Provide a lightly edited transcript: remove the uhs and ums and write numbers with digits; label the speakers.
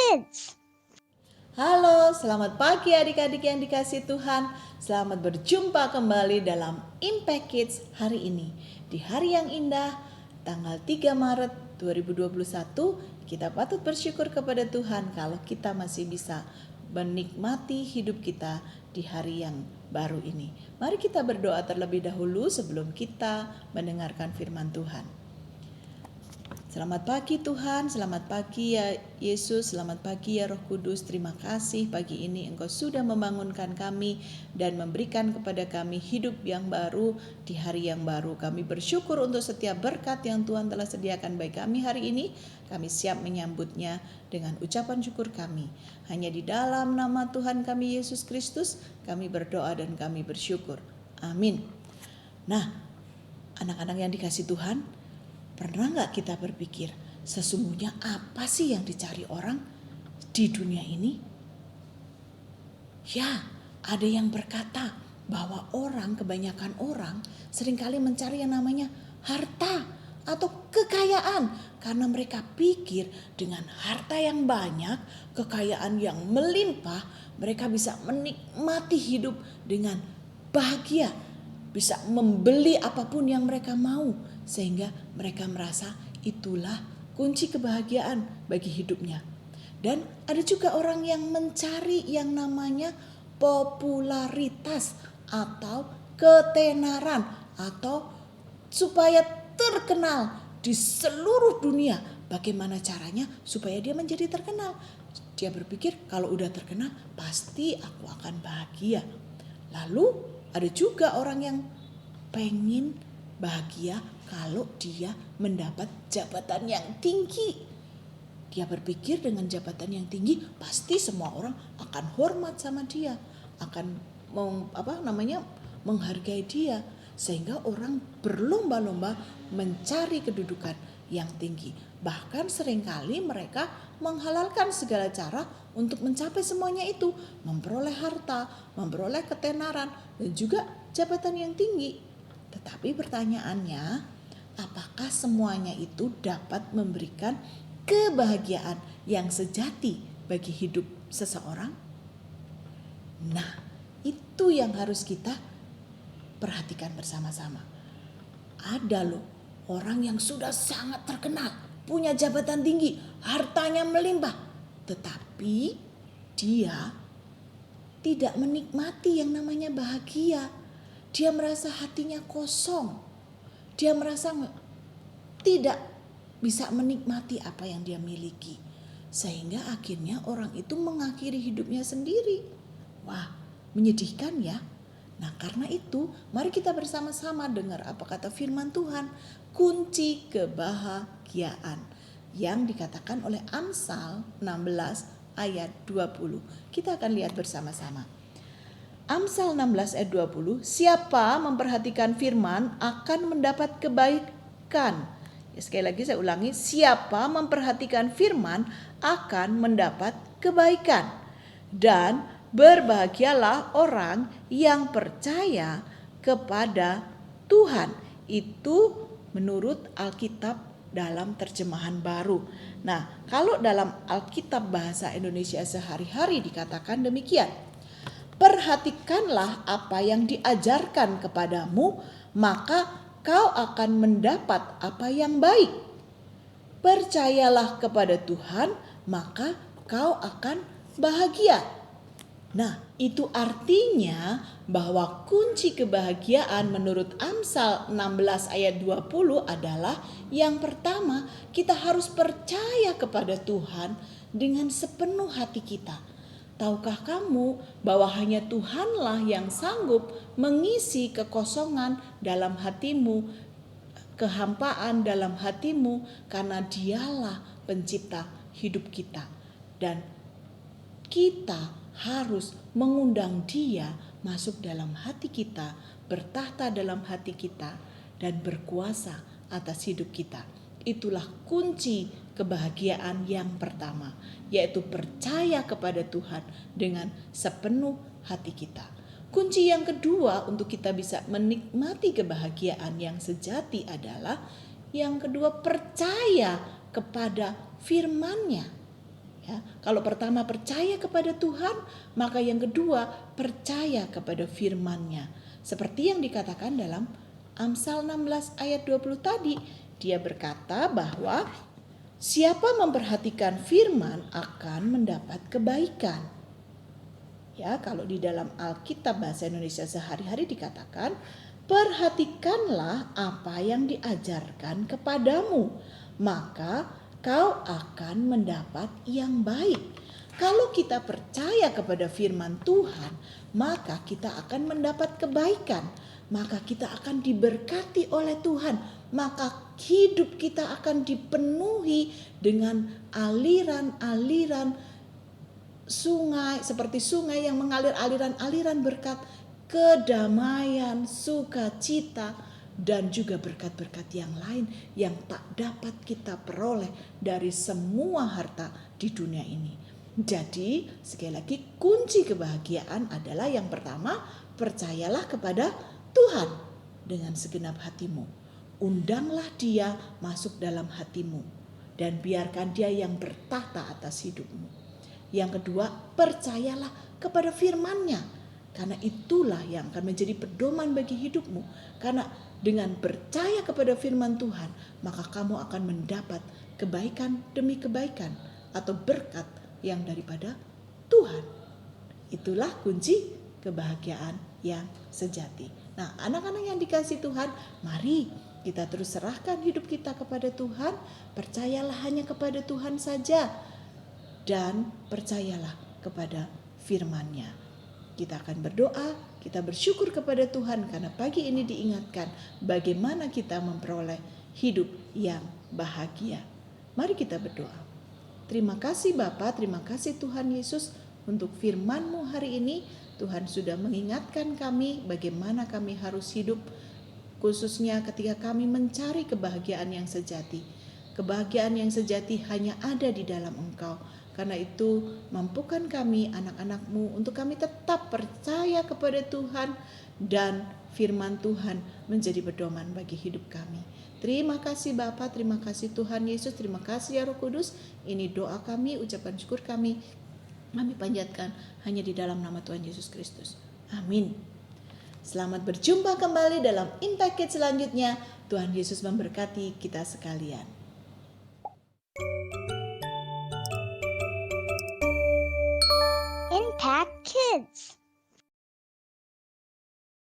Speaker 1: Kids.
Speaker 2: Halo, selamat pagi adik-adik yang dikasih Tuhan. Selamat berjumpa kembali dalam Impact Kids hari ini. Di hari yang indah, tanggal 3 Maret 2021, kita patut bersyukur kepada Tuhan kalau kita masih bisa menikmati hidup kita di hari yang baru ini. Mari kita berdoa terlebih dahulu sebelum kita mendengarkan firman Tuhan. Selamat pagi Tuhan, selamat pagi ya Yesus, selamat pagi ya Roh Kudus. Terima kasih pagi ini Engkau sudah membangunkan kami dan memberikan kepada kami hidup yang baru di hari yang baru. Kami bersyukur untuk setiap berkat yang Tuhan telah sediakan bagi kami hari ini. Kami siap menyambutnya dengan ucapan syukur kami. Hanya di dalam nama Tuhan kami Yesus Kristus kami berdoa dan kami bersyukur. Amin. Nah, anak-anak yang dikasih Tuhan, pernah nggak kita berpikir sesungguhnya apa sih yang dicari orang di dunia ini? Ya, ada yang berkata bahwa kebanyakan orang seringkali mencari yang namanya harta atau kekayaan. Karena mereka pikir dengan harta yang banyak, kekayaan yang melimpah, mereka bisa menikmati hidup dengan bahagia. Bisa membeli apapun yang mereka mau. Sehingga mereka merasa itulah kunci kebahagiaan bagi hidupnya. Dan ada juga orang yang mencari yang namanya popularitas atau ketenaran atau supaya terkenal di seluruh dunia. Bagaimana caranya supaya dia menjadi terkenal? Dia berpikir kalau udah terkenal pasti aku akan bahagia. Lalu ada juga orang yang pengen bahagia kalau dia mendapat jabatan yang tinggi. Dia berpikir dengan jabatan yang tinggi pasti semua orang akan hormat sama dia, akan menghargai dia, sehingga orang berlomba-lomba mencari kedudukan yang tinggi. Bahkan seringkali mereka menghalalkan segala cara untuk mencapai semuanya itu, memperoleh harta, memperoleh ketenaran, dan juga jabatan yang tinggi. Tetapi pertanyaannya, apakah semuanya itu dapat memberikan kebahagiaan yang sejati bagi hidup seseorang? Nah, itu yang harus kita perhatikan bersama-sama. Ada loh orang yang sudah sangat terkenal, punya jabatan tinggi, hartanya melimpah, tetapi dia tidak menikmati yang namanya bahagia. Dia merasa hatinya kosong. Dia merasa tidak bisa menikmati apa yang dia miliki. Sehingga akhirnya orang itu mengakhiri hidupnya sendiri. Wah, menyedihkan ya. Nah, karena itu mari kita bersama-sama dengar apa kata firman Tuhan. Kunci kebahagiaan yang dikatakan oleh Amsal 16 ayat 20. Kita akan lihat bersama-sama. Amsal 16 ayat 20, siapa memperhatikan firman akan mendapat kebaikan. Ya, sekali lagi saya ulangi, siapa memperhatikan firman akan mendapat kebaikan. Dan berbahagialah orang yang percaya kepada Tuhan. Itu menurut Alkitab dalam terjemahan baru. Nah, kalau dalam Alkitab bahasa Indonesia sehari-hari dikatakan demikian. Perhatikanlah apa yang diajarkan kepadamu, maka kau akan mendapat apa yang baik. Percayalah kepada Tuhan, maka kau akan bahagia. Nah, itu artinya bahwa kunci kebahagiaan menurut Amsal 16 ayat 20 adalah yang pertama, kita harus percaya kepada Tuhan dengan sepenuh hati kita. Tahukah kamu bahwa hanya Tuhanlah yang sanggup mengisi kekosongan dalam hatimu, kehampaan dalam hatimu, karena Dialah pencipta hidup kita. Dan kita harus mengundang Dia masuk dalam hati kita, bertahta dalam hati kita, dan berkuasa atas hidup kita. Itulah kunci kebahagiaan yang pertama, yaitu percaya kepada Tuhan dengan sepenuh hati kita. Kunci yang kedua untuk kita bisa menikmati kebahagiaan yang sejati adalah yang kedua, percaya kepada firman-Nya. Ya, kalau pertama percaya kepada Tuhan, maka yang kedua percaya kepada firman-Nya. Seperti yang dikatakan dalam Amsal 16 ayat 20 tadi, dia berkata bahwa siapa memperhatikan firman akan mendapat kebaikan. Ya, kalau di dalam Alkitab bahasa Indonesia sehari-hari dikatakan, perhatikanlah apa yang diajarkan kepadamu, maka kau akan mendapat yang baik. Kalau kita percaya kepada firman Tuhan, maka kita akan mendapat kebaikan. Maka kita akan diberkati oleh Tuhan. Maka hidup kita akan dipenuhi dengan aliran-aliran sungai, seperti sungai yang mengalir aliran-aliran berkat, kedamaian, sukacita, dan juga berkat-berkat yang lain yang tak dapat kita peroleh dari semua harta di dunia ini. Jadi sekali lagi kunci kebahagiaan adalah yang pertama, percayalah kepada Tuhan dengan segenap hatimu. Undanglah Dia masuk dalam hatimu dan biarkan Dia yang bertahta atas hidupmu. Yang kedua, percayalah kepada firman-Nya, karena itulah yang akan menjadi pedoman bagi hidupmu. Karena dengan percaya kepada firman Tuhan, maka kamu akan mendapat kebaikan demi kebaikan atau berkat yang daripada Tuhan. Itulah kunci kebahagiaan yang sejati. Nah, anak-anak yang dikasihi Tuhan, mari kita terus serahkan hidup kita kepada Tuhan. Percayalah hanya kepada Tuhan saja dan percayalah kepada firman-Nya. Kita akan berdoa, kita bersyukur kepada Tuhan karena pagi ini diingatkan bagaimana kita memperoleh hidup yang bahagia. Mari kita berdoa. Terima kasih Bapa, terima kasih Tuhan Yesus untuk firman-Mu hari ini. Tuhan sudah mengingatkan kami bagaimana kami harus hidup, khususnya ketika kami mencari kebahagiaan yang sejati. Kebahagiaan yang sejati hanya ada di dalam Engkau. Karena itu mampukan kami anak-anak-Mu untuk kami tetap percaya kepada Tuhan dan firman Tuhan menjadi pedoman bagi hidup kami. Terima kasih Bapa, terima kasih Tuhan Yesus, terima kasih ya Roh Kudus. Ini doa kami, ucapan syukur kami panjatkan hanya di dalam nama Tuhan Yesus Kristus. Amin. Selamat berjumpa kembali dalam Impact Kids selanjutnya. Tuhan Yesus memberkati kita sekalian.
Speaker 1: Impact Kids.